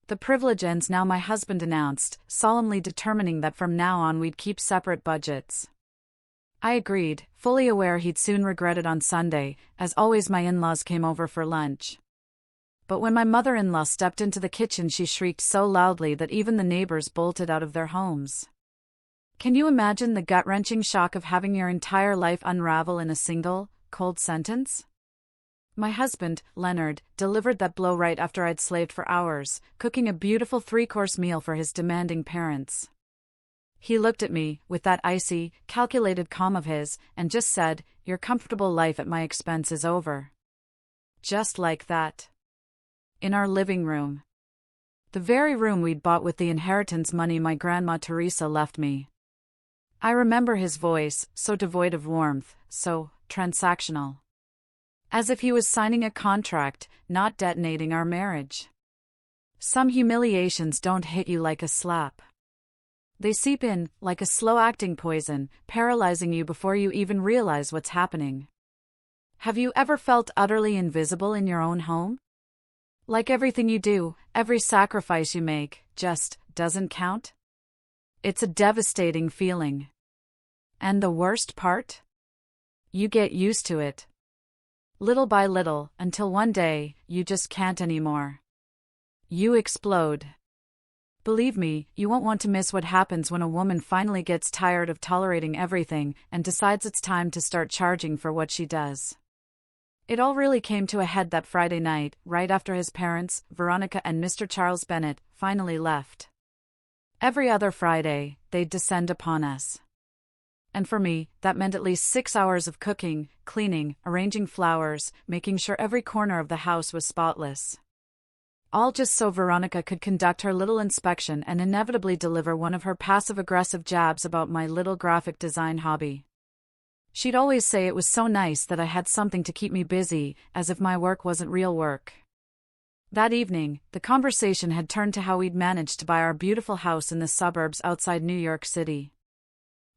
The privilege ends now, my husband announced, solemnly determining that from now on we'd keep separate budgets. I agreed, fully aware he'd soon regret it on Sunday. As always, my in-laws came over for lunch. But when my mother-in-law stepped into the kitchen, she shrieked so loudly that even the neighbors bolted out of their homes. Can you imagine the gut-wrenching shock of having your entire life unravel in a single, cold sentence? My husband, Leonard, delivered that blow right after I'd slaved for hours, cooking a beautiful 3-course meal for his demanding parents. He looked at me, with that icy, calculated calm of his, and just said, "Your comfortable life at my expense is over." Just like that. In our living room. The very room we'd bought with the inheritance money my Grandma Teresa left me. I remember his voice, so devoid of warmth, so transactional. As if he was signing a contract, not detonating our marriage. Some humiliations don't hit you like a slap. They seep in, like a slow-acting poison, paralyzing you before you even realize what's happening. Have you ever felt utterly invisible in your own home? Like everything you do, every sacrifice you make, just doesn't count? It's a devastating feeling. And the worst part? You get used to it. Little by little, until one day, you just can't anymore. You explode. Believe me, you won't want to miss what happens when a woman finally gets tired of tolerating everything and decides it's time to start charging for what she does. It all really came to a head that Friday night, right after his parents, Veronica and Mr. Charles Bennett, finally left. Every other Friday, they'd descend upon us. And for me, that meant at least 6 hours of cooking, cleaning, arranging flowers, making sure every corner of the house was spotless. All just so Veronica could conduct her little inspection and inevitably deliver one of her passive-aggressive jabs about my little graphic design hobby. She'd always say it was so nice that I had something to keep me busy, as if my work wasn't real work. That evening, the conversation had turned to how we'd managed to buy our beautiful house in the suburbs outside New York City.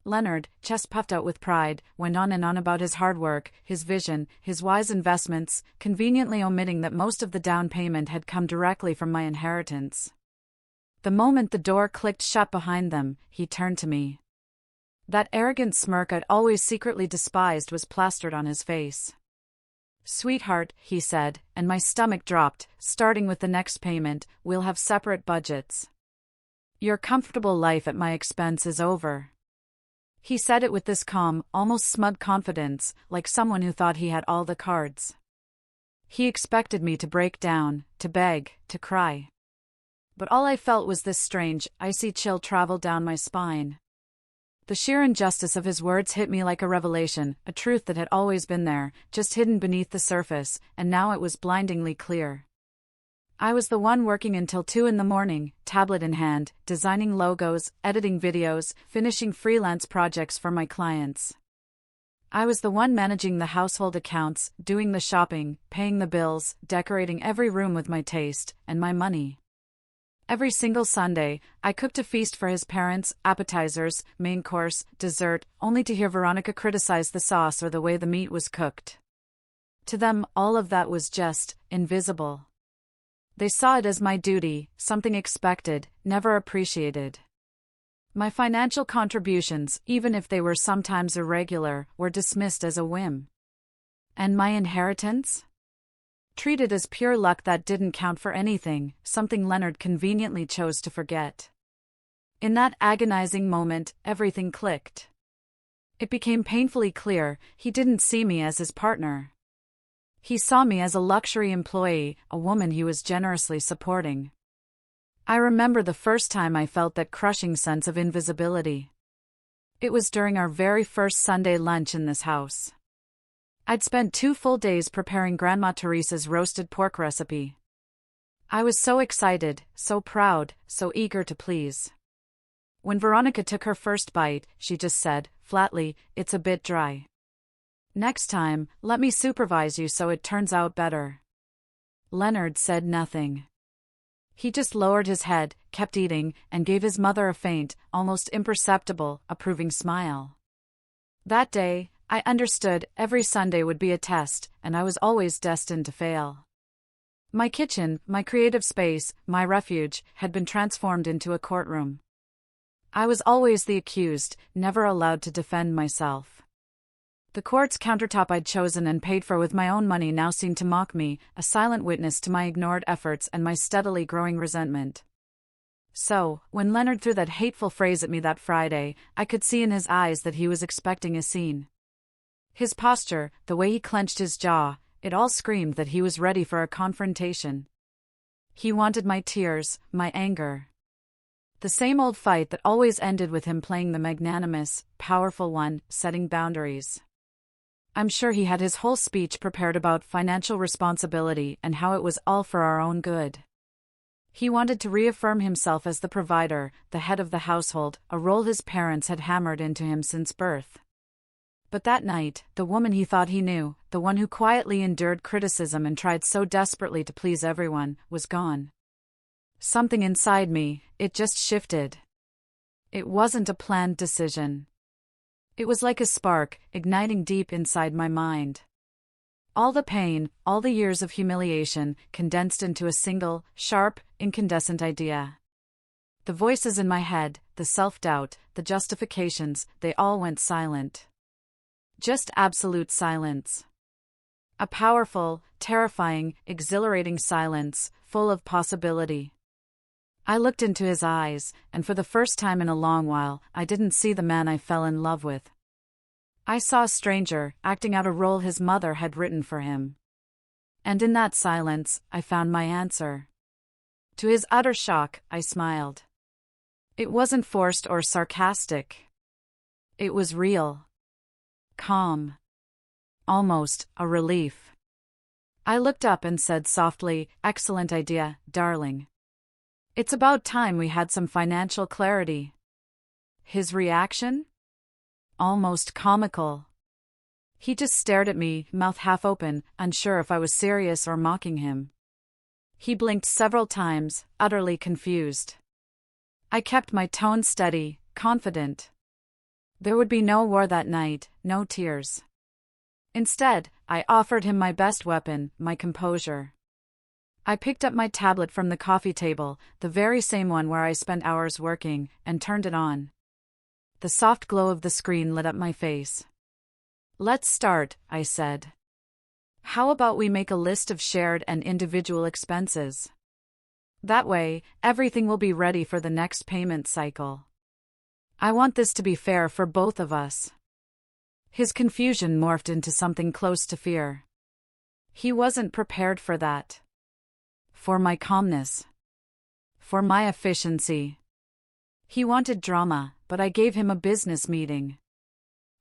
Leonard, chest puffed out with pride, went on and on about his hard work, his vision, his wise investments, conveniently omitting that most of the down payment had come directly from my inheritance. The moment the door clicked shut behind them, he turned to me. That arrogant smirk I'd always secretly despised was plastered on his face. "Sweetheart," he said, and my stomach dropped, "starting with the next payment, we'll have separate budgets. Your comfortable life at my expense is over." He said it with this calm, almost smug confidence, like someone who thought he had all the cards. He expected me to break down, to beg, to cry. But all I felt was this strange, icy chill travel down my spine. The sheer injustice of his words hit me like a revelation, a truth that had always been there, just hidden beneath the surface, and now it was blindingly clear. I was the one working until 2 a.m, tablet in hand, designing logos, editing videos, finishing freelance projects for my clients. I was the one managing the household accounts, doing the shopping, paying the bills, decorating every room with my taste, and my money. Every single Sunday, I cooked a feast for his parents, appetizers, main course, dessert, only to hear Veronica criticize the sauce or the way the meat was cooked. To them, all of that was just invisible. They saw it as my duty, something expected, never appreciated. My financial contributions, even if they were sometimes irregular, were dismissed as a whim. And my inheritance? Treated as pure luck that didn't count for anything, something Leonard conveniently chose to forget. In that agonizing moment, everything clicked. It became painfully clear, he didn't see me as his partner. He saw me as a luxury employee, a woman he was generously supporting. I remember the first time I felt that crushing sense of invisibility. It was during our very first Sunday lunch in this house. I'd spent 2 full days preparing Grandma Teresa's roasted pork recipe. I was so excited, so proud, so eager to please. When Veronica took her first bite, she just said, flatly, "It's a bit dry. Next time, let me supervise you so it turns out better." Leonard said nothing. He just lowered his head, kept eating, and gave his mother a faint, almost imperceptible, approving smile. That day, I understood every Sunday would be a test, and I was always destined to fail. My kitchen, my creative space, my refuge, had been transformed into a courtroom. I was always the accused, never allowed to defend myself. The quartz countertop I'd chosen and paid for with my own money now seemed to mock me, a silent witness to my ignored efforts and my steadily growing resentment. So, when Leonard threw that hateful phrase at me that Friday, I could see in his eyes that he was expecting a scene. His posture, the way he clenched his jaw, it all screamed that he was ready for a confrontation. He wanted my tears, my anger. The same old fight that always ended with him playing the magnanimous, powerful one, setting boundaries. I'm sure he had his whole speech prepared about financial responsibility and how it was all for our own good. He wanted to reaffirm himself as the provider, the head of the household, a role his parents had hammered into him since birth. But that night, the woman he thought he knew, the one who quietly endured criticism and tried so desperately to please everyone, was gone. Something inside me, it just shifted. It wasn't a planned decision. It was like a spark, igniting deep inside my mind. All the pain, all the years of humiliation, condensed into a single, sharp, incandescent idea. The voices in my head, the self-doubt, the justifications, they all went silent. Just absolute silence. A powerful, terrifying, exhilarating silence, full of possibility. I looked into his eyes, and for the first time in a long while, I didn't see the man I fell in love with. I saw a stranger, acting out a role his mother had written for him. And in that silence, I found my answer. To his utter shock, I smiled. It wasn't forced or sarcastic. It was real. Calm. Almost a relief. I looked up and said softly, "Excellent idea, darling. It's about time we had some financial clarity." His reaction? Almost comical. He just stared at me, mouth half open, unsure if I was serious or mocking him. He blinked several times, utterly confused. I kept my tone steady, confident. There would be no war that night, no tears. Instead, I offered him my best weapon, my composure. I picked up my tablet from the coffee table, the very same one where I spent hours working, and turned it on. The soft glow of the screen lit up my face. "Let's start," I said. "How about we make a list of shared and individual expenses? That way, everything will be ready for the next payment cycle. I want this to be fair for both of us." His confusion morphed into something close to fear. He wasn't prepared for that. For my calmness. For my efficiency. He wanted drama, but I gave him a business meeting.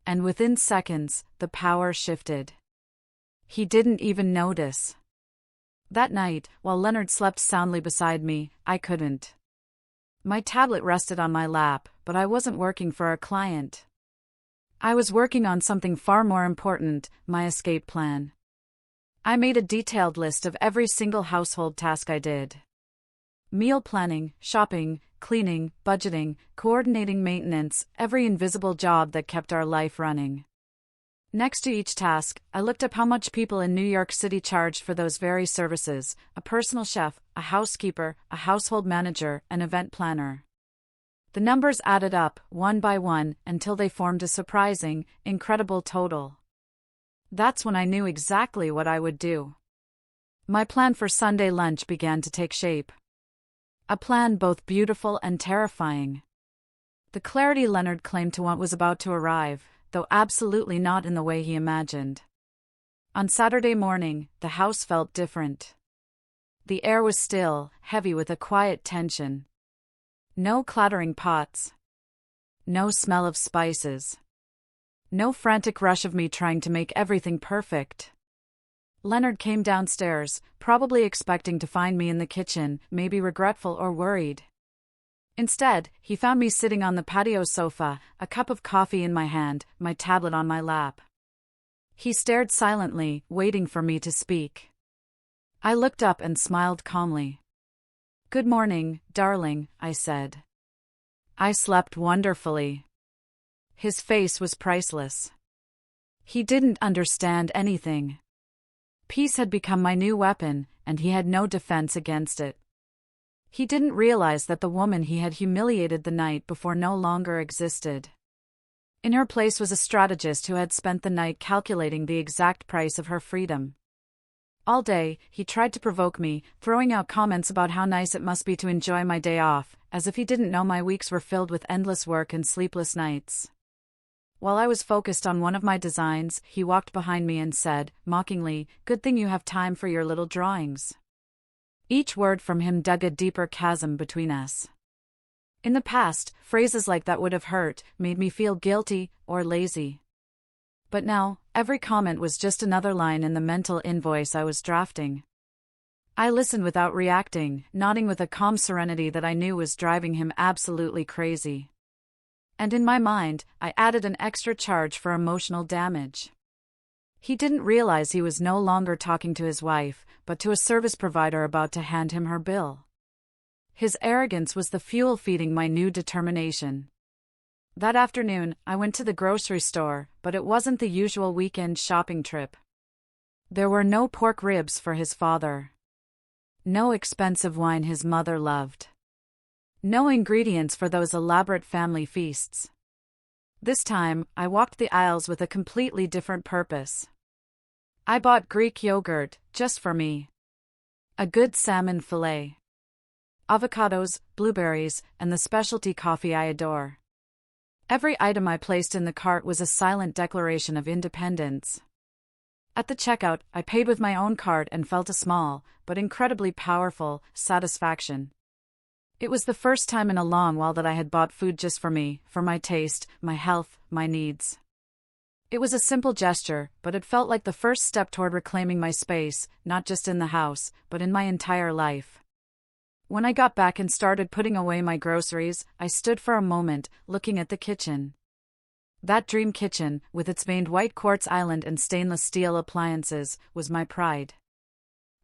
And within seconds, the power shifted. He didn't even notice. That night, while Leonard slept soundly beside me, I couldn't. My tablet rested on my lap, but I wasn't working for a client. I was working on something far more important, my escape plan. I made a detailed list of every single household task I did. Meal planning, shopping, cleaning, budgeting, coordinating maintenance, every invisible job that kept our life running. Next to each task, I looked up how much people in New York City charged for those very services: a personal chef, a housekeeper, a household manager, an event planner. The numbers added up, one by one, until they formed a surprising, incredible total. That's when I knew exactly what I would do. My plan for Sunday lunch began to take shape. A plan both beautiful and terrifying. The clarity Leonard claimed to want was about to arrive, though absolutely not in the way he imagined. On Saturday morning, the house felt different. The air was still, heavy with a quiet tension. No clattering pots. No smell of spices. No frantic rush of me trying to make everything perfect. Leonard came downstairs, probably expecting to find me in the kitchen, maybe regretful or worried. Instead, he found me sitting on the patio sofa, a cup of coffee in my hand, my tablet on my lap. He stared silently, waiting for me to speak. I looked up and smiled calmly. "Good morning, darling," I said. "I slept wonderfully." His face was priceless. He didn't understand anything. Peace had become my new weapon, and he had no defense against it. He didn't realize that the woman he had humiliated the night before no longer existed. In her place was a strategist who had spent the night calculating the exact price of her freedom. All day, he tried to provoke me, throwing out comments about how nice it must be to enjoy my day off, as if he didn't know my weeks were filled with endless work and sleepless nights. While I was focused on one of my designs, he walked behind me and said, mockingly, "Good thing you have time for your little drawings." Each word from him dug a deeper chasm between us. In the past, phrases like that would have hurt, made me feel guilty or lazy. But now, every comment was just another line in the mental invoice I was drafting. I listened without reacting, nodding with a calm serenity that I knew was driving him absolutely crazy. And in my mind, I added an extra charge for emotional damage. He didn't realize he was no longer talking to his wife, but to a service provider about to hand him her bill. His arrogance was the fuel feeding my new determination. That afternoon, I went to the grocery store, but it wasn't the usual weekend shopping trip. There were no pork ribs for his father. No expensive wine his mother loved. No ingredients for those elaborate family feasts. This time, I walked the aisles with a completely different purpose. I bought Greek yogurt, just for me. A good salmon fillet. Avocados, blueberries, and the specialty coffee I adore. Every item I placed in the cart was a silent declaration of independence. At the checkout, I paid with my own card and felt a small, but incredibly powerful, satisfaction. It was the first time in a long while that I had bought food just for me, for my taste, my health, my needs. It was a simple gesture, but it felt like the first step toward reclaiming my space, not just in the house, but in my entire life. When I got back and started putting away my groceries, I stood for a moment, looking at the kitchen. That dream kitchen, with its veined white quartz island and stainless steel appliances, was my pride.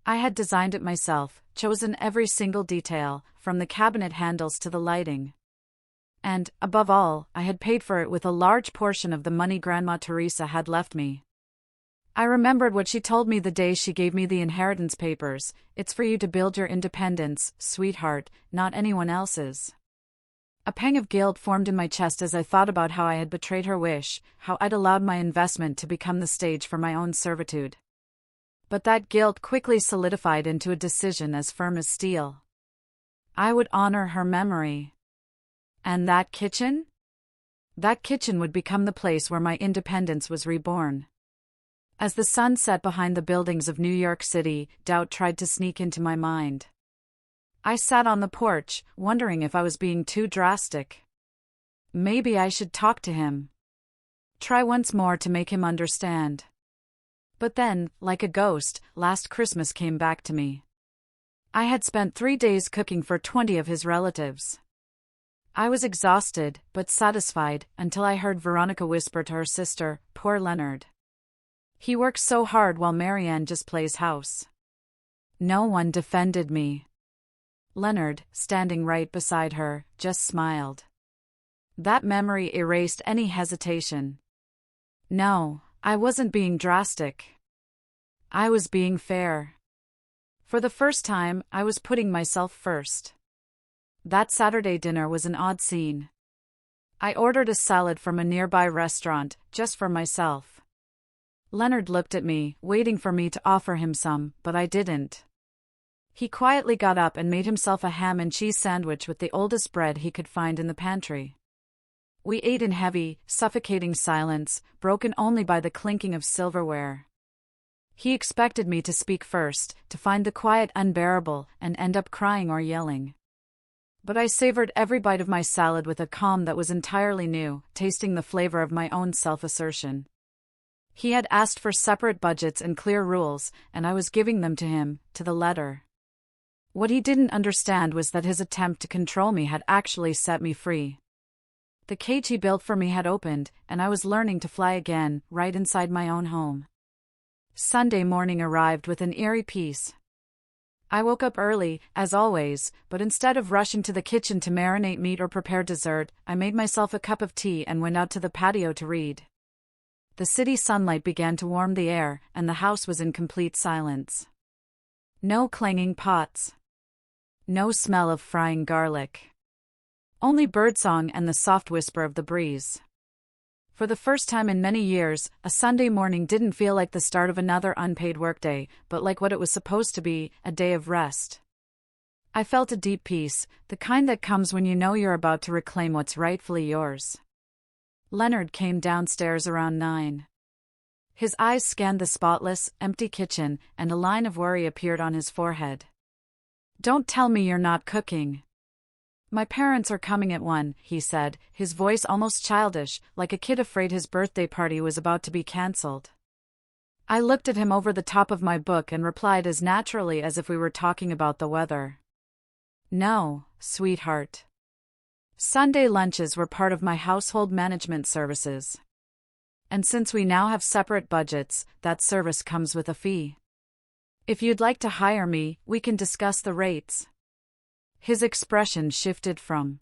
I had designed it myself, chosen every single detail, from the cabinet handles to the lighting. And, above all, I had paid for it with a large portion of the money Grandma Teresa had left me. I remembered what she told me the day she gave me the inheritance papers: "It's for you to build your independence, sweetheart, not anyone else's." A pang of guilt formed in my chest as I thought about how I had betrayed her wish, how I'd allowed my investment to become the stage for my own servitude. But that guilt quickly solidified into a decision as firm as steel. I would honor her memory. And that kitchen? That kitchen would become the place where my independence was reborn. As the sun set behind the buildings of New York City, doubt tried to sneak into my mind. I sat on the porch, wondering if I was being too drastic. Maybe I should talk to him. Try once more to make him understand. But then, like a ghost, last Christmas came back to me. I had spent 3 days cooking for 20 of his relatives. I was exhausted, but satisfied, until I heard Veronica whisper to her sister, "Poor Leonard. He works so hard while Marianne just plays house." No one defended me. Leonard, standing right beside her, just smiled. That memory erased any hesitation. No, I wasn't being drastic. I was being fair. For the first time, I was putting myself first. That Saturday dinner was an odd scene. I ordered a salad from a nearby restaurant, just for myself. Leonard looked at me, waiting for me to offer him some, but I didn't. He quietly got up and made himself a ham and cheese sandwich with the oldest bread he could find in the pantry. We ate in heavy, suffocating silence, broken only by the clinking of silverware. He expected me to speak first, to find the quiet unbearable, and end up crying or yelling. But I savored every bite of my salad with a calm that was entirely new, tasting the flavor of my own self-assertion. He had asked for separate budgets and clear rules, and I was giving them to him, to the letter. What he didn't understand was that his attempt to control me had actually set me free. The cage he built for me had opened, and I was learning to fly again, right inside my own home. Sunday morning arrived with an eerie peace. I woke up early, as always, but instead of rushing to the kitchen to marinate meat or prepare dessert, I made myself a cup of tea and went out to the patio to read. The city sunlight began to warm the air, and the house was in complete silence. No clanging pots. No smell of frying garlic. Only birdsong and the soft whisper of the breeze. For the first time in many years, a Sunday morning didn't feel like the start of another unpaid workday, but like what it was supposed to be, a day of rest. I felt a deep peace, the kind that comes when you know you're about to reclaim what's rightfully yours. Leonard came downstairs around 9. His eyes scanned the spotless, empty kitchen, and a line of worry appeared on his forehead. "Don't tell me you're not cooking." "My parents are coming at 1, he said, his voice almost childish, like a kid afraid his birthday party was about to be cancelled. I looked at him over the top of my book and replied as naturally as if we were talking about the weather. "No, sweetheart. Sunday lunches were part of my household management services. And since we now have separate budgets, that service comes with a fee. If you'd like to hire me, we can discuss the rates." His expression shifted from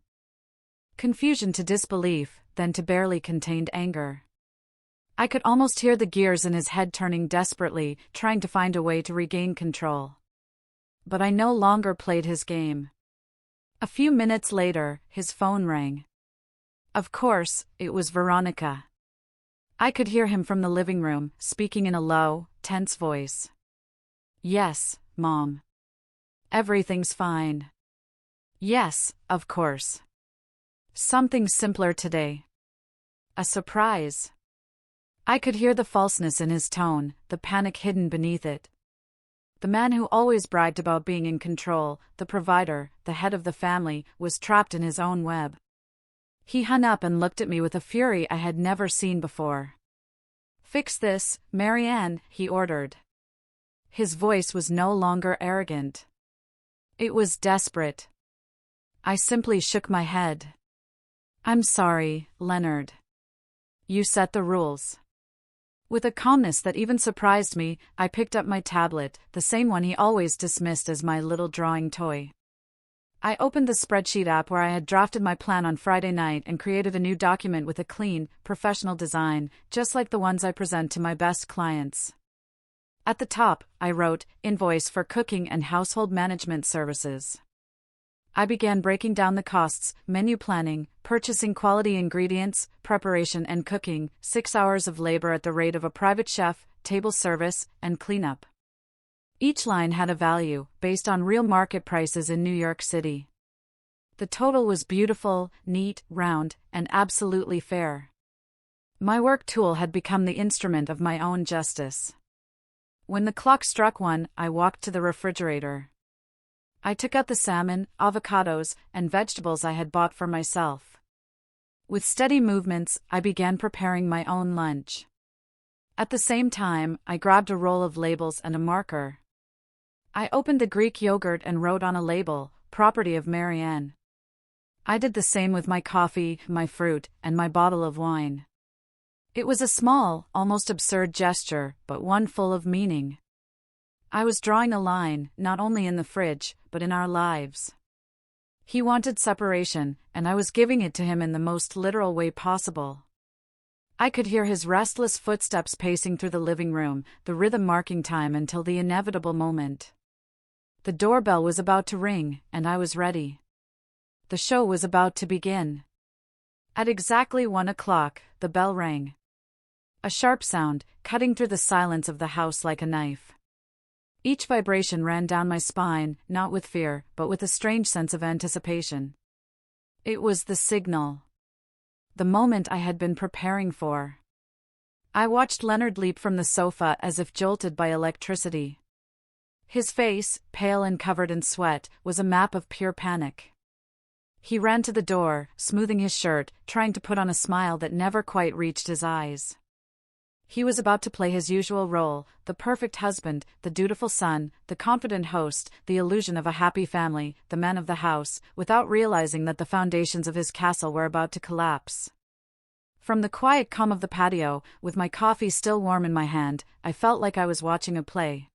confusion to disbelief, then to barely contained anger. I could almost hear the gears in his head turning desperately, trying to find a way to regain control. But I no longer played his game. A few minutes later, his phone rang. Of course, it was Veronica. I could hear him from the living room, speaking in a low, tense voice. "Yes, Mom. Everything's fine." "Yes, of course. Something simpler today. A surprise." I could hear the falseness in his tone, the panic hidden beneath it. The man who always bragged about being in control, the provider, the head of the family, was trapped in his own web. He hung up and looked at me with a fury I had never seen before. "Fix this, Marianne," he ordered. His voice was no longer arrogant. It was desperate. I simply shook my head. "I'm sorry, Leonard. You set the rules." With a calmness that even surprised me, I picked up my tablet, the same one he always dismissed as my little drawing toy. I opened the spreadsheet app where I had drafted my plan on Friday night and created a new document with a clean, professional design, just like the ones I present to my best clients. At the top, I wrote, "Invoice for cooking and household management services." I began breaking down the costs: menu planning, purchasing quality ingredients, preparation and cooking, 6 hours of labor at the rate of a private chef, table service, and cleanup. Each line had a value, based on real market prices in New York City. The total was beautiful, neat, round, and absolutely fair. My work tool had become the instrument of my own justice. When the clock struck 1, I walked to the refrigerator. I took out the salmon, avocados, and vegetables I had bought for myself. With steady movements, I began preparing my own lunch. At the same time, I grabbed a roll of labels and a marker. I opened the Greek yogurt and wrote on a label, "Property of Marianne." I did the same with my coffee, my fruit, and my bottle of wine. It was a small, almost absurd gesture, but one full of meaning. I was drawing a line, not only in the fridge, but in our lives. He wanted separation, and I was giving it to him in the most literal way possible. I could hear his restless footsteps pacing through the living room, the rhythm marking time until the inevitable moment. The doorbell was about to ring, and I was ready. The show was about to begin. At exactly 1 o'clock, the bell rang. A sharp sound, cutting through the silence of the house like a knife. Each vibration ran down my spine, not with fear, but with a strange sense of anticipation. It was the signal. The moment I had been preparing for. I watched Leonard leap from the sofa as if jolted by electricity. His face, pale and covered in sweat, was a map of pure panic. He ran to the door, smoothing his shirt, trying to put on a smile that never quite reached his eyes. He was about to play his usual role, the perfect husband, the dutiful son, the confident host, the illusion of a happy family, the man of the house, without realizing that the foundations of his castle were about to collapse. From the quiet calm of the patio, with my coffee still warm in my hand, I felt like I was watching a play.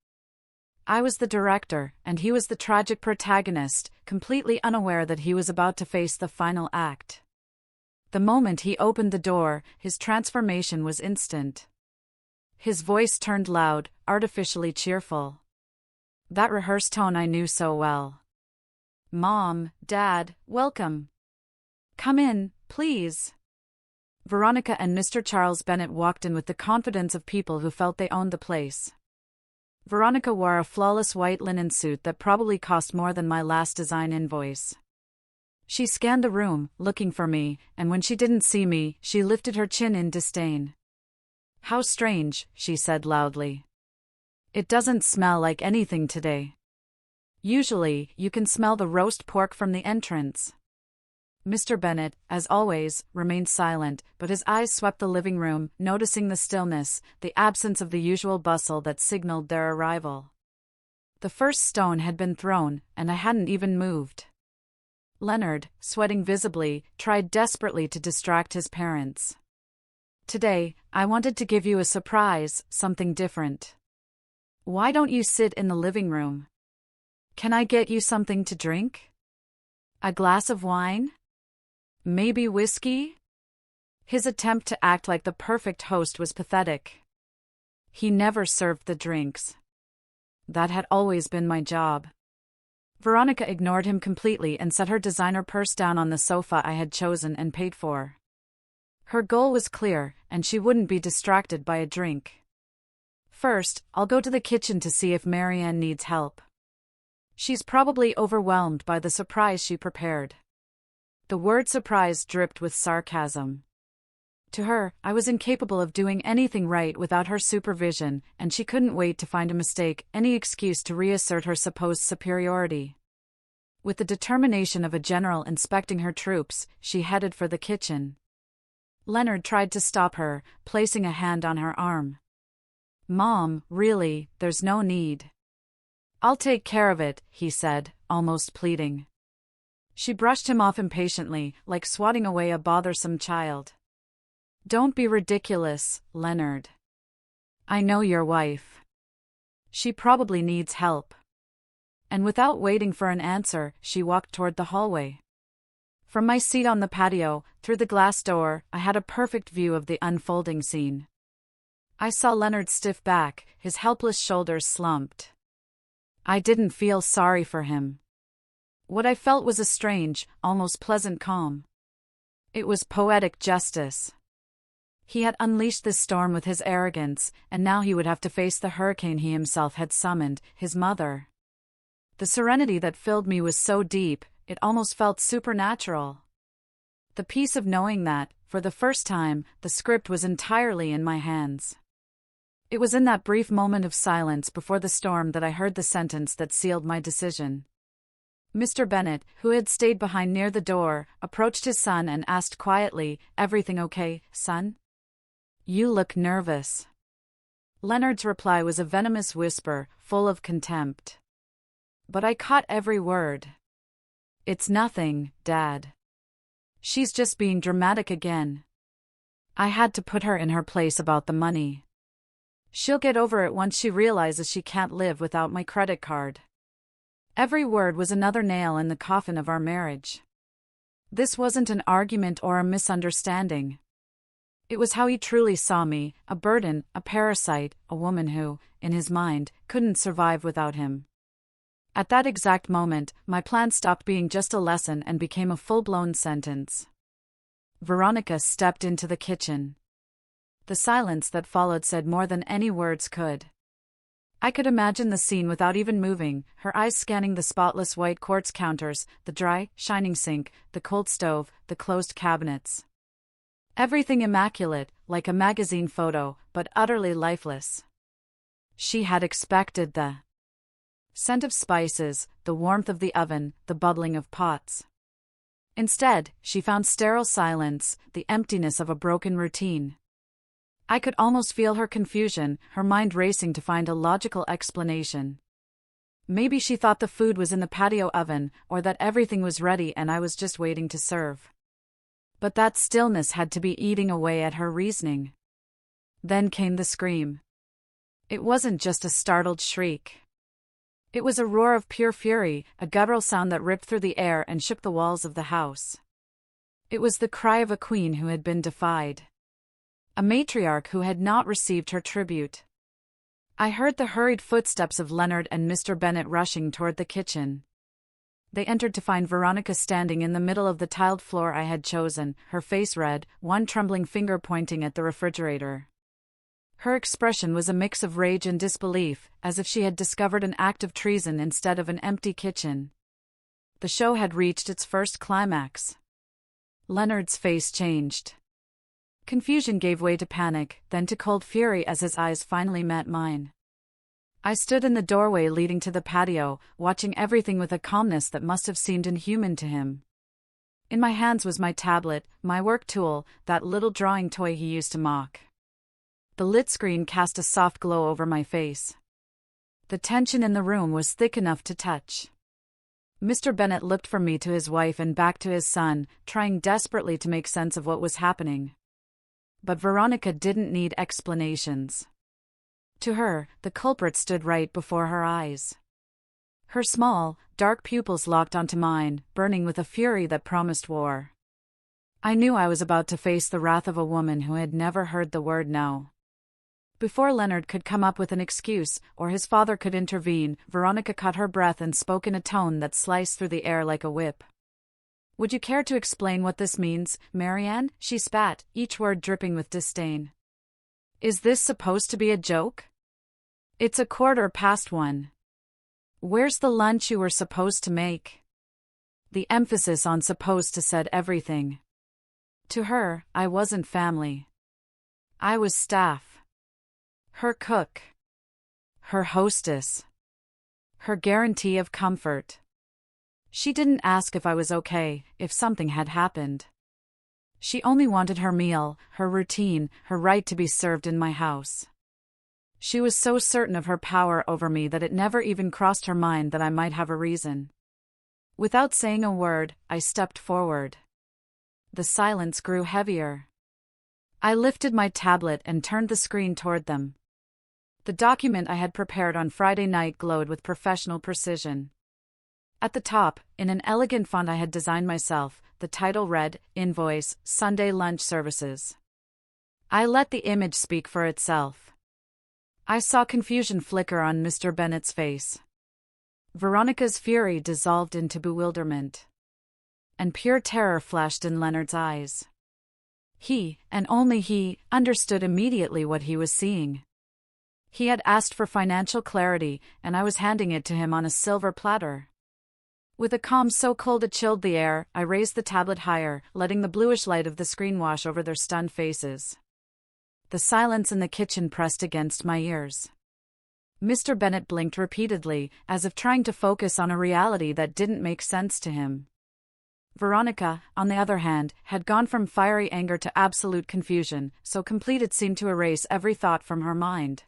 I was the director, and he was the tragic protagonist, completely unaware that he was about to face the final act. The moment he opened the door, his transformation was instant. His voice turned loud, artificially cheerful. That rehearsed tone I knew so well. "Mom, Dad, welcome. Come in, please." Veronica and Mr. Charles Bennett walked in with the confidence of people who felt they owned the place. Veronica wore a flawless white linen suit that probably cost more than my last design invoice. She scanned the room, looking for me, and when she didn't see me, she lifted her chin in disdain. "How strange," she said loudly. "It doesn't smell like anything today. Usually, you can smell the roast pork from the entrance." Mr. Bennett, as always, remained silent, but his eyes swept the living room, noticing the stillness, the absence of the usual bustle that signaled their arrival. The first stone had been thrown, and I hadn't even moved. Leonard, sweating visibly, tried desperately to distract his parents. "Today, I wanted to give you a surprise, something different. Why don't you sit in the living room? Can I get you something to drink? A glass of wine? Maybe whiskey?" His attempt to act like the perfect host was pathetic. He never served the drinks. That had always been my job. Veronica ignored him completely and set her designer purse down on the sofa I had chosen and paid for. Her goal was clear, and she wouldn't be distracted by a drink. "First, I'll go to the kitchen to see if Marianne needs help. She's probably overwhelmed by the surprise she prepared." The word surprise dripped with sarcasm. To her, I was incapable of doing anything right without her supervision, and she couldn't wait to find a mistake, any excuse to reassert her supposed superiority. With the determination of a general inspecting her troops, she headed for the kitchen. Leonard tried to stop her, placing a hand on her arm. "Mom, really, there's no need. I'll take care of it," he said, almost pleading. She brushed him off impatiently, like swatting away a bothersome child. "Don't be ridiculous, Leonard. I know your wife. She probably needs help." And without waiting for an answer, she walked toward the hallway. From my seat on the patio, through the glass door, I had a perfect view of the unfolding scene. I saw Leonard's stiff back, his helpless shoulders slumped. I didn't feel sorry for him. What I felt was a strange, almost pleasant calm. It was poetic justice. He had unleashed this storm with his arrogance, and now he would have to face the hurricane he himself had summoned, his mother. The serenity that filled me was so deep, it almost felt supernatural. The peace of knowing that, for the first time, the script was entirely in my hands. It was in that brief moment of silence before the storm that I heard the sentence that sealed my decision. Mr. Bennett, who had stayed behind near the door, approached his son and asked quietly, "Everything okay, son? You look nervous." Leonard's reply was a venomous whisper, full of contempt. But I caught every word. "It's nothing, Dad. She's just being dramatic again. I had to put her in her place about the money. She'll get over it once she realizes she can't live without my credit card." Every word was another nail in the coffin of our marriage. This wasn't an argument or a misunderstanding. It was how he truly saw me, a burden, a parasite, a woman who, in his mind, couldn't survive without him. At that exact moment, my plan stopped being just a lesson and became a full-blown sentence. Veronica stepped into the kitchen. The silence that followed said more than any words could. I could imagine the scene without even moving, her eyes scanning the spotless white quartz counters, the dry, shining sink, the cold stove, the closed cabinets. Everything immaculate, like a magazine photo, but utterly lifeless. She had expected the scent of spices, the warmth of the oven, the bubbling of pots. Instead, she found sterile silence, the emptiness of a broken routine. I could almost feel her confusion, her mind racing to find a logical explanation. Maybe she thought the food was in the patio oven, or that everything was ready and I was just waiting to serve. But that stillness had to be eating away at her reasoning. Then came the scream. It wasn't just a startled shriek. It was a roar of pure fury, a guttural sound that ripped through the air and shook the walls of the house. It was the cry of a queen who had been defied. A matriarch who had not received her tribute. I heard the hurried footsteps of Leonard and Mr. Bennet rushing toward the kitchen. They entered to find Veronica standing in the middle of the tiled floor I had chosen, her face red, one trembling finger pointing at the refrigerator. Her expression was a mix of rage and disbelief, as if she had discovered an act of treason instead of an empty kitchen. The show had reached its first climax. Leonard's face changed. Confusion gave way to panic, then to cold fury as his eyes finally met mine. I stood in the doorway leading to the patio, watching everything with a calmness that must have seemed inhuman to him. In my hands was my tablet, my work tool, that little drawing toy he used to mock. The lit screen cast a soft glow over my face. The tension in the room was thick enough to touch. Mr. Bennet looked from me to his wife and back to his son, trying desperately to make sense of what was happening. But Veronica didn't need explanations. To her, the culprit stood right before her eyes. Her small, dark pupils locked onto mine, burning with a fury that promised war. I knew I was about to face the wrath of a woman who had never heard the word no. Before Leonard could come up with an excuse, or his father could intervene, Veronica caught her breath and spoke in a tone that sliced through the air like a whip. "Would you care to explain what this means, Marianne?" she spat, each word dripping with disdain. "Is this supposed to be a joke? It's 1:15. Where's the lunch you were supposed to make?" The emphasis on supposed to said everything. To her, I wasn't family. I was staff. Her cook. Her hostess. Her guarantee of comfort. She didn't ask if I was okay, if something had happened. She only wanted her meal, her routine, her right to be served in my house. She was so certain of her power over me that it never even crossed her mind that I might have a reason. Without saying a word, I stepped forward. The silence grew heavier. I lifted my tablet and turned the screen toward them. The document I had prepared on Friday night glowed with professional precision. At the top, in an elegant font I had designed myself, the title read, "Invoice, Sunday Lunch Services." I let the image speak for itself. I saw confusion flicker on Mr. Bennet's face. Veronica's fury dissolved into bewilderment. And pure terror flashed in Leonard's eyes. He, and only he, understood immediately what he was seeing. He had asked for financial clarity, and I was handing it to him on a silver platter. With a calm so cold it chilled the air, I raised the tablet higher, letting the bluish light of the screen wash over their stunned faces. The silence in the kitchen pressed against my ears. Mr. Bennet blinked repeatedly, as if trying to focus on a reality that didn't make sense to him. Veronica, on the other hand, had gone from fiery anger to absolute confusion, so complete it seemed to erase every thought from her mind.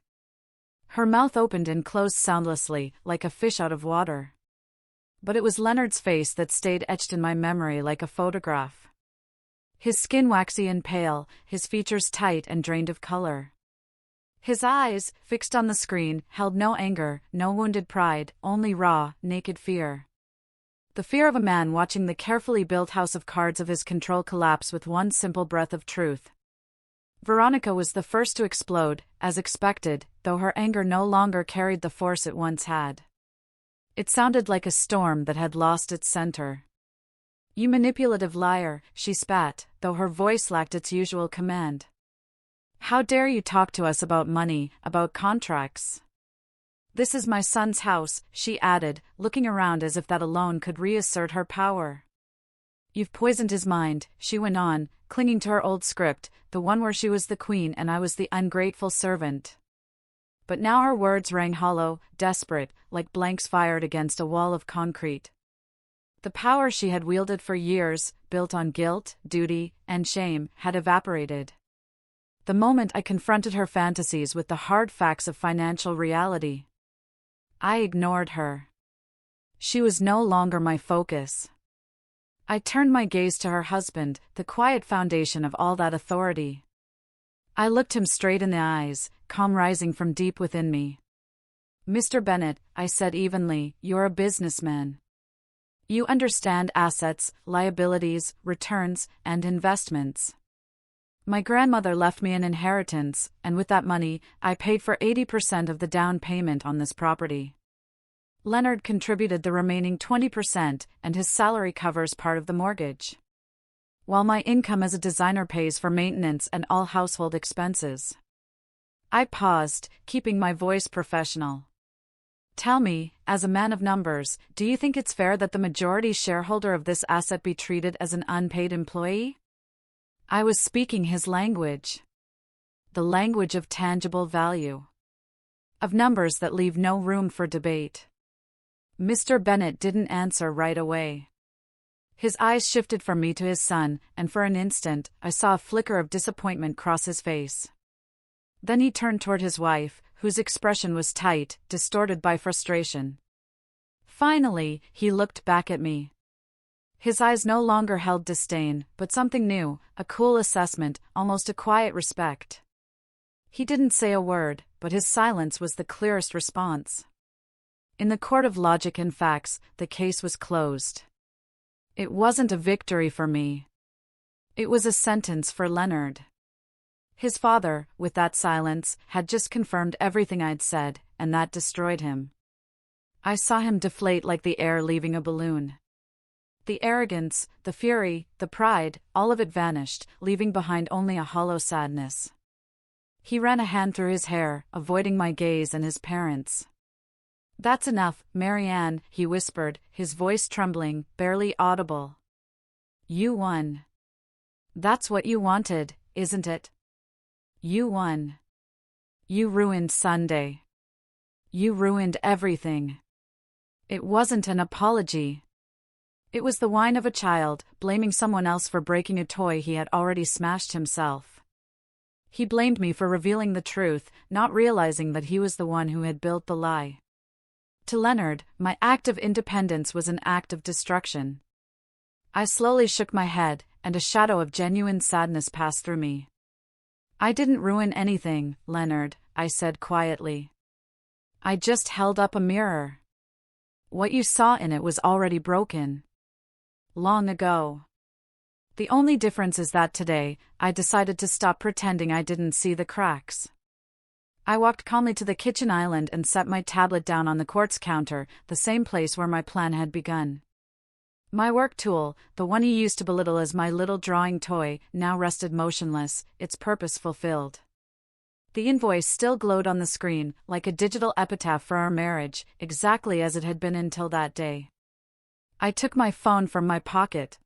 Her mouth opened and closed soundlessly, like a fish out of water. But it was Leonard's face that stayed etched in my memory like a photograph. His skin waxy and pale, his features tight and drained of color. His eyes, fixed on the screen, held no anger, no wounded pride, only raw, naked fear. The fear of a man watching the carefully built house of cards of his control collapse with one simple breath of truth. Veronica was the first to explode, as expected, though her anger no longer carried the force it once had. It sounded like a storm that had lost its center. "You manipulative liar," she spat, though her voice lacked its usual command. "How dare you talk to us about money, about contracts? This is my son's house," she added, looking around as if that alone could reassert her power. "You've poisoned his mind," she went on, clinging to her old script, the one where she was the queen and I was the ungrateful servant. But now her words rang hollow, desperate, like blanks fired against a wall of concrete. The power she had wielded for years, built on guilt, duty, and shame, had evaporated. The moment I confronted her fantasies with the hard facts of financial reality, I ignored her. She was no longer my focus. I turned my gaze to her husband, the quiet foundation of all that authority. I looked him straight in the eyes, calm rising from deep within me. "Mr. Bennet," I said evenly, "you're a businessman. You understand assets, liabilities, returns, and investments. My grandmother left me an inheritance, and with that money, I paid for 80% of the down payment on this property. Leonard contributed the remaining 20%, and his salary covers part of the mortgage, while my income as a designer pays for maintenance and all household expenses. I paused, keeping my voice professional. Tell me, as a man of numbers, do you think it's fair that the majority shareholder of this asset be treated as an unpaid employee? I was speaking his language. The language of tangible value. Of numbers that leave no room for debate. Mr. Bennett didn't answer right away. His eyes shifted from me to his son, and for an instant, I saw a flicker of disappointment cross his face. Then he turned toward his wife, whose expression was tight, distorted by frustration. Finally, he looked back at me. His eyes no longer held disdain, but something new, a cool assessment, almost a quiet respect. He didn't say a word, but his silence was the clearest response. In the court of logic and facts, the case was closed. It wasn't a victory for me. It was a sentence for Leonard. His father, with that silence, had just confirmed everything I'd said, and that destroyed him. I saw him deflate like the air leaving a balloon. The arrogance, the fury, the pride, all of it vanished, leaving behind only a hollow sadness. He ran a hand through his hair, avoiding my gaze and his parents'. "That's enough, Marianne," he whispered, his voice trembling, barely audible. "You won. That's what you wanted, isn't it? You won. You ruined Sunday. You ruined everything." It wasn't an apology. It was the whine of a child, blaming someone else for breaking a toy he had already smashed himself. He blamed me for revealing the truth, not realizing that he was the one who had built the lie. To Leonard, my act of independence was an act of destruction. I slowly shook my head, and a shadow of genuine sadness passed through me. "I didn't ruin anything, Leonard," I said quietly. "I just held up a mirror. What you saw in it was already broken. Long ago. The only difference is that today, I decided to stop pretending I didn't see the cracks." I walked calmly to the kitchen island and set my tablet down on the quartz counter, the same place where my plan had begun. My work tool, the one he used to belittle as my little drawing toy, now rested motionless, its purpose fulfilled. The invoice still glowed on the screen, like a digital epitaph for our marriage, exactly as it had been until that day. I took my phone from my pocket.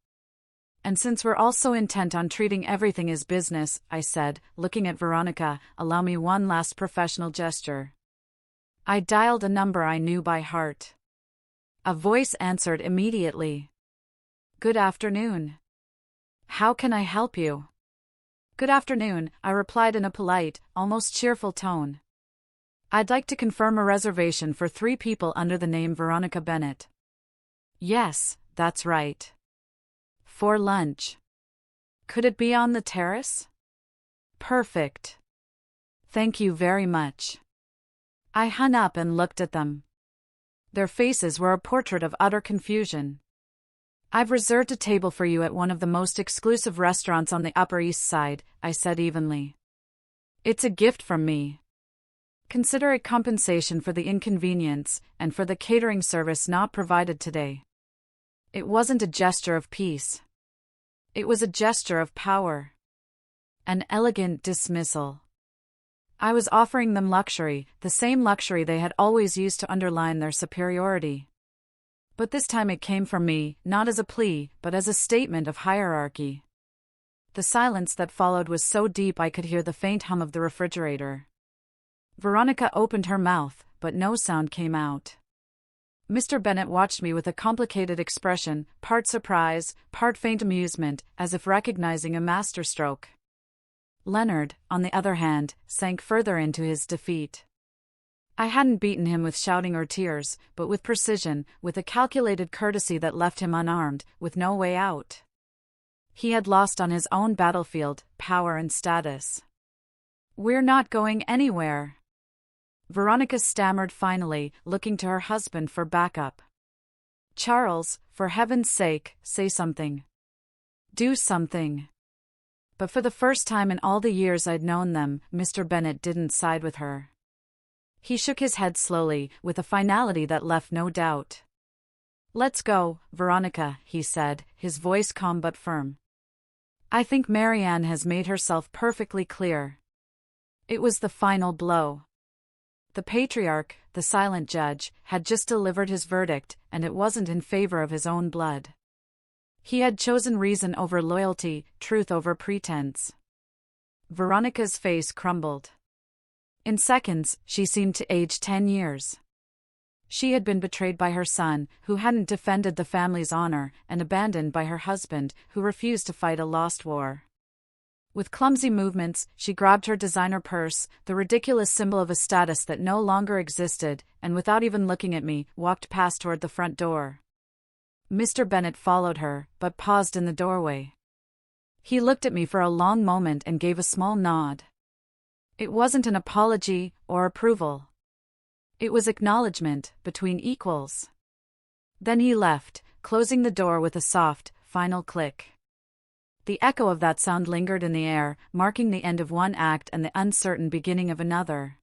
"And since we're all so intent on treating everything as business," I said, looking at Veronica, "allow me one last professional gesture." I dialed a number I knew by heart. A voice answered immediately. "Good afternoon. How can I help you?" "Good afternoon," I replied in a polite, almost cheerful tone. "I'd like to confirm a reservation for 3 people under the name Veronica Bennett." "Yes, that's right. For lunch. Could it be on the terrace?" "Perfect. Thank you very much." I hung up and looked at them. Their faces were a portrait of utter confusion. "I've reserved a table for you at one of the most exclusive restaurants on the Upper East Side," I said evenly. "It's a gift from me. Consider it compensation for the inconvenience, and for the catering service not provided today." It wasn't a gesture of peace. It was a gesture of power. An elegant dismissal. I was offering them luxury, the same luxury they had always used to underline their superiority. But this time it came from me, not as a plea, but as a statement of hierarchy. The silence that followed was so deep I could hear the faint hum of the refrigerator. Veronica opened her mouth, but no sound came out. Mr. Bennett watched me with a complicated expression, part surprise, part faint amusement, as if recognizing a masterstroke. Leonard, on the other hand, sank further into his defeat. I hadn't beaten him with shouting or tears, but with precision, with a calculated courtesy that left him unarmed, with no way out. He had lost on his own battlefield, power and status. "We're not going anywhere," Veronica stammered finally, looking to her husband for backup. Charles, for heaven's sake, say something. Do something. But for the first time in all the years I'd known them, Mr. Bennet didn't side with her. He shook his head slowly, with a finality that left no doubt. Let's go, Veronica, he said, his voice calm but firm. I think Marianne has made herself perfectly clear. It was the final blow. The patriarch, the silent judge, had just delivered his verdict, and it wasn't in favor of his own blood. He had chosen reason over loyalty, truth over pretense. Veronica's face crumbled. In seconds, she seemed to age 10 years. She had been betrayed by her son, who hadn't defended the family's honor, and abandoned by her husband, who refused to fight a lost war. With clumsy movements, she grabbed her designer purse, the ridiculous symbol of a status that no longer existed, and without even looking at me, walked past toward the front door. Mr. Bennet followed her, but paused in the doorway. He looked at me for a long moment and gave a small nod. It wasn't an apology or approval. It was acknowledgement, between equals. Then he left, closing the door with a soft, final click. The echo of that sound lingered in the air, marking the end of one act and the uncertain beginning of another.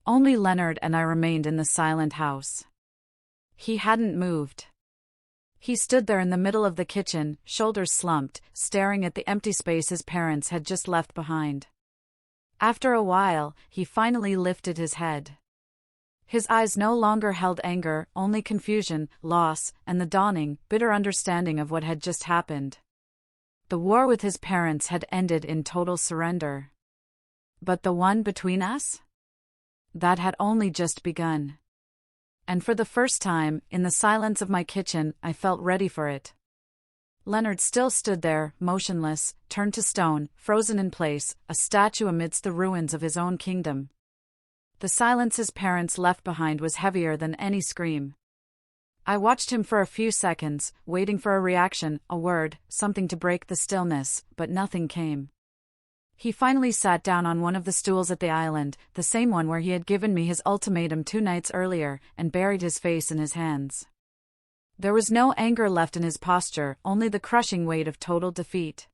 Only Leonard and I remained in the silent house. He hadn't moved. He stood there in the middle of the kitchen, shoulders slumped, staring at the empty space his parents had just left behind. After a while, he finally lifted his head. His eyes no longer held anger, only confusion, loss, and the dawning, bitter understanding of what had just happened. The war with his parents had ended in total surrender. But the one between us? That had only just begun. And for the first time, in the silence of my kitchen, I felt ready for it. Leonard still stood there, motionless, turned to stone, frozen in place, a statue amidst the ruins of his own kingdom. The silence his parents left behind was heavier than any scream. I watched him for a few seconds, waiting for a reaction, a word, something to break the stillness, but nothing came. He finally sat down on one of the stools at the island, the same one where he had given me his ultimatum 2 nights earlier, and buried his face in his hands. There was no anger left in his posture, only the crushing weight of total defeat.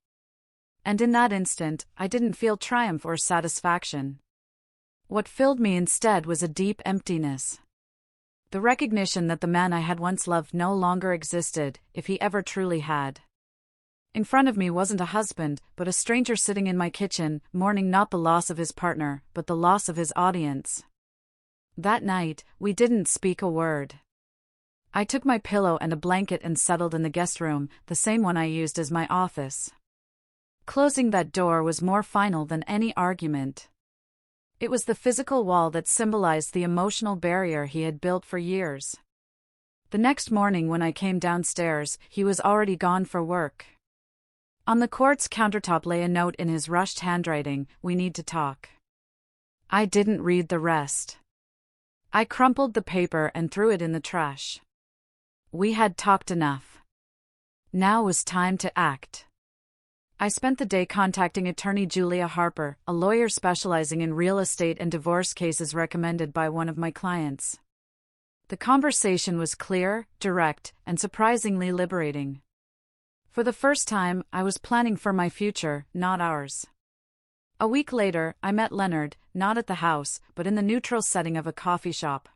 And in that instant, I didn't feel triumph or satisfaction. What filled me instead was a deep emptiness. The recognition that the man I had once loved no longer existed, if he ever truly had. In front of me wasn't a husband, but a stranger sitting in my kitchen, mourning not the loss of his partner, but the loss of his audience. That night, we didn't speak a word. I took my pillow and a blanket and settled in the guest room, the same one I used as my office. Closing that door was more final than any argument. It was the physical wall that symbolized the emotional barrier he had built for years. The next morning when I came downstairs, he was already gone for work. On the quartz countertop lay a note in his rushed handwriting, "We need to talk." I didn't read the rest. I crumpled the paper and threw it in the trash. We had talked enough. Now was time to act. I spent the day contacting attorney Julia Harper, a lawyer specializing in real estate and divorce cases recommended by one of my clients. The conversation was clear, direct, and surprisingly liberating. For the first time, I was planning for my future, not ours. A week later, I met Leonard, not at the house, but in the neutral setting of a coffee shop.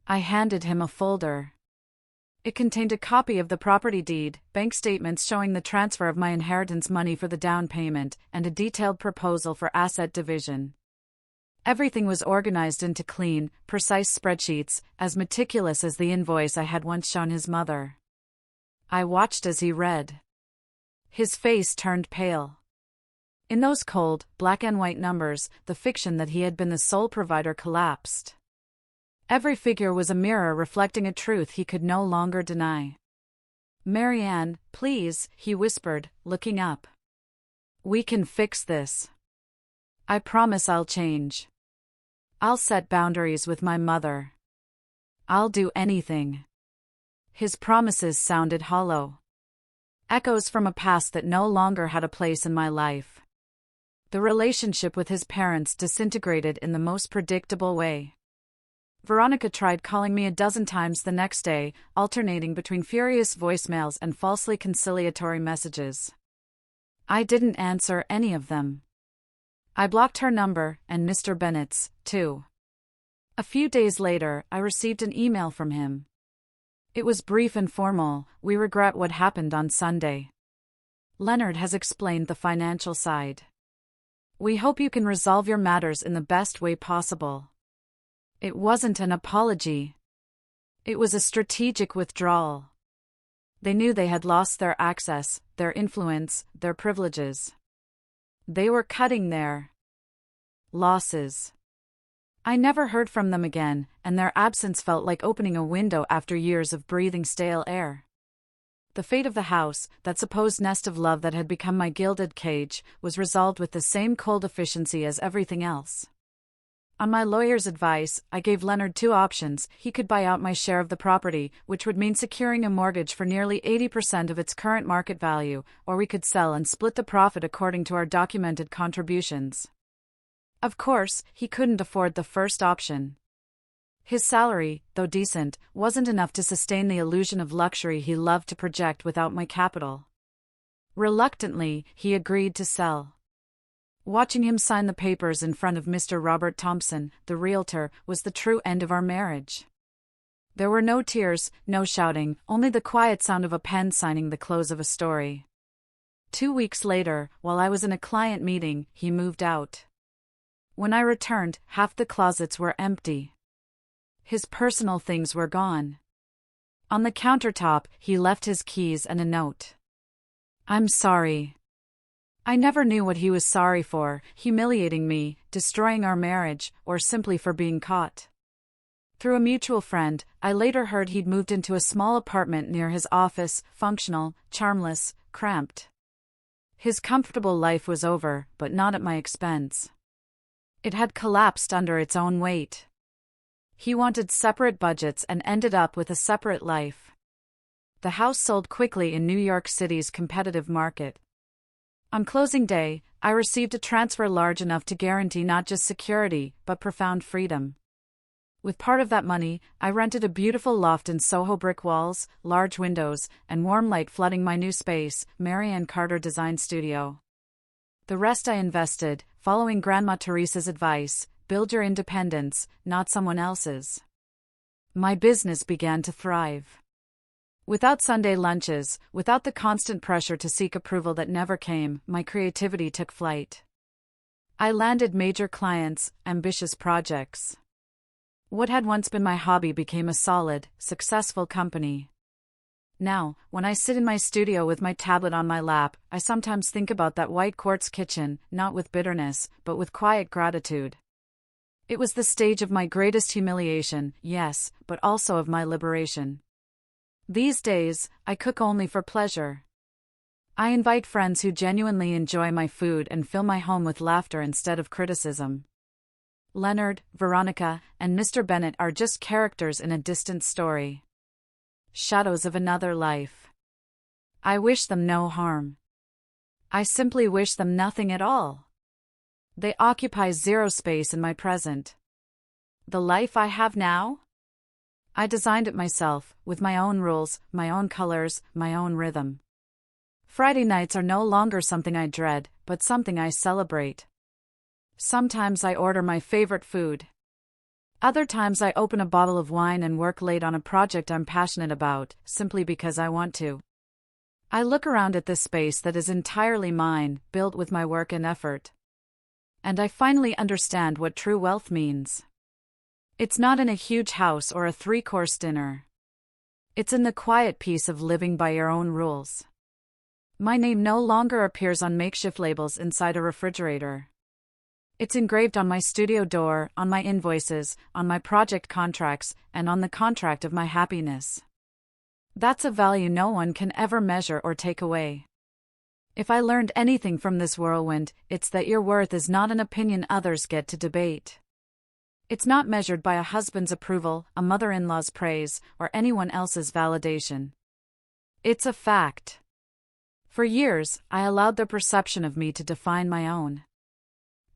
I handed him a folder. It contained a copy of the property deed, bank statements showing the transfer of my inheritance money for the down payment, and a detailed proposal for asset division. Everything was organized into clean, precise spreadsheets, as meticulous as the invoice I had once shown his mother. I watched as he read. His face turned pale. In those cold, black and white numbers, the fiction that he had been the sole provider collapsed. Every figure was a mirror reflecting a truth he could no longer deny. "Marianne, please," he whispered, looking up. "We can fix this. I promise I'll change. I'll set boundaries with my mother. I'll do anything." His promises sounded hollow. Echoes from a past that no longer had a place in my life. The relationship with his parents disintegrated in the most predictable way. Veronica tried calling me a dozen times the next day, alternating between furious voicemails and falsely conciliatory messages. I didn't answer any of them. I blocked her number, and Mr. Bennett's, too. A few days later, I received an email from him. It was brief and formal. "We regret what happened on Sunday. Leonard has explained the financial side. We hope you can resolve your matters in the best way possible." It wasn't an apology. It was a strategic withdrawal. They knew they had lost their access, their influence, their privileges. They were cutting their losses. I never heard from them again, and their absence felt like opening a window after years of breathing stale air. The fate of the house, that supposed nest of love that had become my gilded cage, was resolved with the same cold efficiency as everything else. On my lawyer's advice, I gave Leonard two options. He could buy out my share of the property, which would mean securing a mortgage for nearly 80% of its current market value, or we could sell and split the profit according to our documented contributions. Of course, he couldn't afford the first option. His salary, though decent, wasn't enough to sustain the illusion of luxury he loved to project without my capital. Reluctantly, he agreed to sell. Watching him sign the papers in front of Mr. Robert Thompson, the realtor, was the true end of our marriage. There were no tears, no shouting, only the quiet sound of a pen signing the close of a story. 2 weeks later, while I was in a client meeting, he moved out. When I returned, half the closets were empty. His personal things were gone. On the countertop, he left his keys and a note. "I'm sorry." I never knew what he was sorry for, humiliating me, destroying our marriage, or simply for being caught. Through a mutual friend, I later heard he'd moved into a small apartment near his office, functional, charmless, cramped. His comfortable life was over, but not at my expense. It had collapsed under its own weight. He wanted separate budgets and ended up with a separate life. The house sold quickly in New York City's competitive market. On closing day, I received a transfer large enough to guarantee not just security, but profound freedom. With part of that money, I rented a beautiful loft in Soho, brick walls, large windows, and warm light flooding my new space, Marianne Carter Design Studio. The rest I invested, following Grandma Teresa's advice: build your independence, not someone else's. My business began to thrive. Without Sunday lunches, without the constant pressure to seek approval that never came, my creativity took flight. I landed major clients, ambitious projects. What had once been my hobby became a solid, successful company. Now, when I sit in my studio with my tablet on my lap, I sometimes think about that white quartz kitchen, not with bitterness, but with quiet gratitude. It was the stage of my greatest humiliation, yes, but also of my liberation. These days, I cook only for pleasure. I invite friends who genuinely enjoy my food and fill my home with laughter instead of criticism. Leonard, Veronica, and Mr. Bennett are just characters in a distant story. Shadows of another life. I wish them no harm. I simply wish them nothing at all. They occupy zero space in my present. The life I have now? I designed it myself, with my own rules, my own colors, my own rhythm. Friday nights are no longer something I dread, but something I celebrate. Sometimes I order my favorite food. Other times I open a bottle of wine and work late on a project I'm passionate about, simply because I want to. I look around at this space that is entirely mine, built with my work and effort. And I finally understand what true wealth means. It's not in a huge house or a 3-course dinner. It's in the quiet peace of living by your own rules. My name no longer appears on makeshift labels inside a refrigerator. It's engraved on my studio door, on my invoices, on my project contracts, and on the contract of my happiness. That's a value no one can ever measure or take away. If I learned anything from this whirlwind, it's that your worth is not an opinion others get to debate. It's not measured by a husband's approval, a mother-in-law's praise, or anyone else's validation. It's a fact. For years, I allowed their perception of me to define my own.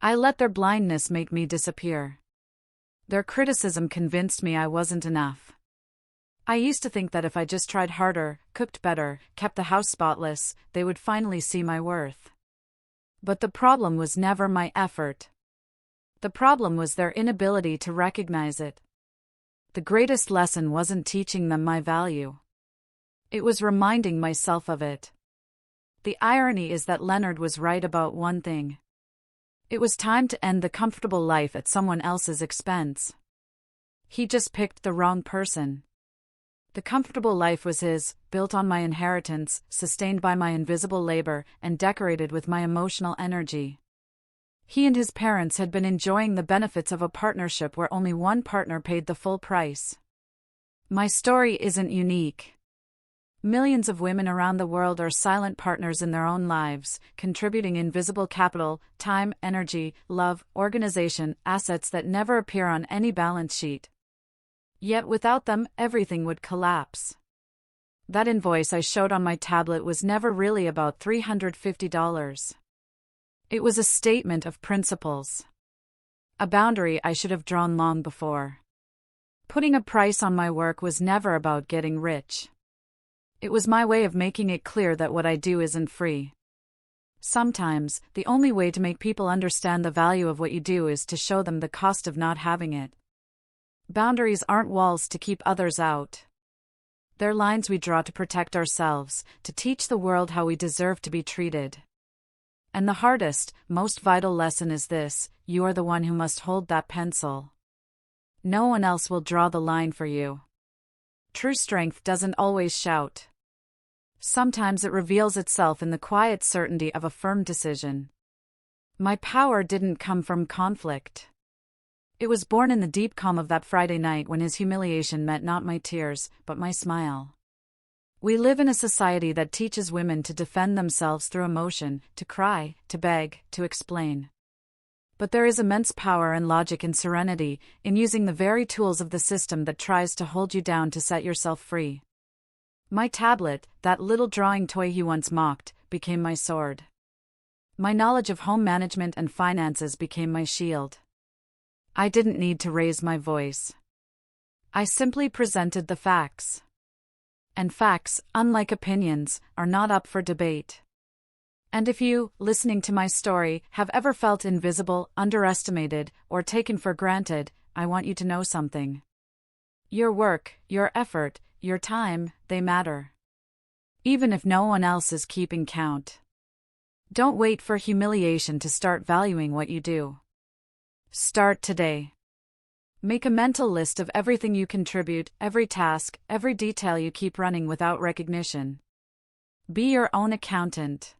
I let their blindness make me disappear. Their criticism convinced me I wasn't enough. I used to think that if I just tried harder, cooked better, kept the house spotless, they would finally see my worth. But the problem was never my effort. The problem was their inability to recognize it. The greatest lesson wasn't teaching them my value. It was reminding myself of it. The irony is that Leonard was right about one thing. It was time to end the comfortable life at someone else's expense. He just picked the wrong person. The comfortable life was his, built on my inheritance, sustained by my invisible labor, and decorated with my emotional energy. He and his parents had been enjoying the benefits of a partnership where only one partner paid the full price. My story isn't unique. Millions of women around the world are silent partners in their own lives, contributing invisible capital, time, energy, love, organization, assets that never appear on any balance sheet. Yet without them, everything would collapse. That invoice I showed on my tablet was never really about $350. It was a statement of principles. A boundary I should have drawn long before. Putting a price on my work was never about getting rich. It was my way of making it clear that what I do isn't free. Sometimes, the only way to make people understand the value of what you do is to show them the cost of not having it. Boundaries aren't walls to keep others out. They're lines we draw to protect ourselves, to teach the world how we deserve to be treated. And the hardest, most vital lesson is this: you are the one who must hold that pencil. No one else will draw the line for you. True strength doesn't always shout. Sometimes it reveals itself in the quiet certainty of a firm decision. My power didn't come from conflict. It was born in the deep calm of that Friday night when his humiliation met not my tears, but my smile. We live in a society that teaches women to defend themselves through emotion, to cry, to beg, to explain. But there is immense power and logic and serenity in using the very tools of the system that tries to hold you down to set yourself free. My tablet, that little drawing toy he once mocked, became my sword. My knowledge of home management and finances became my shield. I didn't need to raise my voice. I simply presented the facts. And facts, unlike opinions, are not up for debate. And if you, listening to my story, have ever felt invisible, underestimated, or taken for granted, I want you to know something. Your work, your effort, your time, they matter. Even if no one else is keeping count. Don't wait for humiliation to start valuing what you do. Start today. Make a mental list of everything you contribute, every task, every detail you keep running without recognition. Be your own accountant.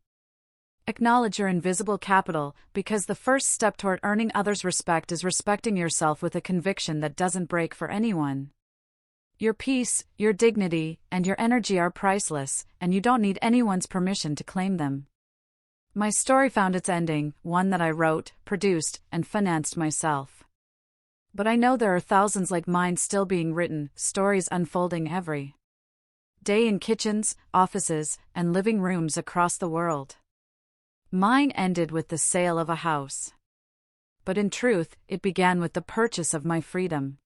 Acknowledge your invisible capital, because the first step toward earning others' respect is respecting yourself with a conviction that doesn't break for anyone. Your peace, your dignity, and your energy are priceless, and you don't need anyone's permission to claim them. My story found its ending, one that I wrote, produced, and financed myself. But I know there are thousands like mine still being written, stories unfolding every day in kitchens, offices, and living rooms across the world. Mine ended with the sale of a house. But in truth, it began with the purchase of my freedom.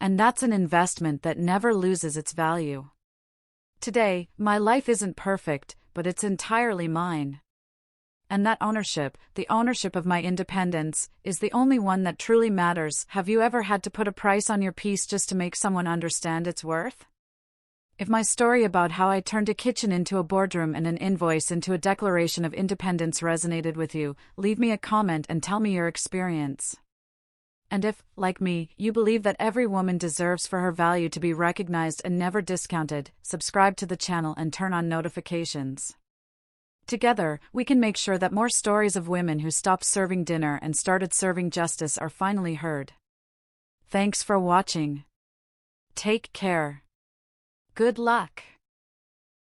And that's an investment that never loses its value. Today, my life isn't perfect, but it's entirely mine. And that ownership, the ownership of my independence, is the only one that truly matters. Have you ever had to put a price on your peace just to make someone understand its worth? If my story about how I turned a kitchen into a boardroom and an invoice into a declaration of independence resonated with you, leave me a comment and tell me your experience. And if, like me, you believe that every woman deserves for her value to be recognized and never discounted, subscribe to the channel and turn on notifications. Together, we can make sure that more stories of women who stopped serving dinner and started serving justice are finally heard. Thanks for watching. Take care. Good luck.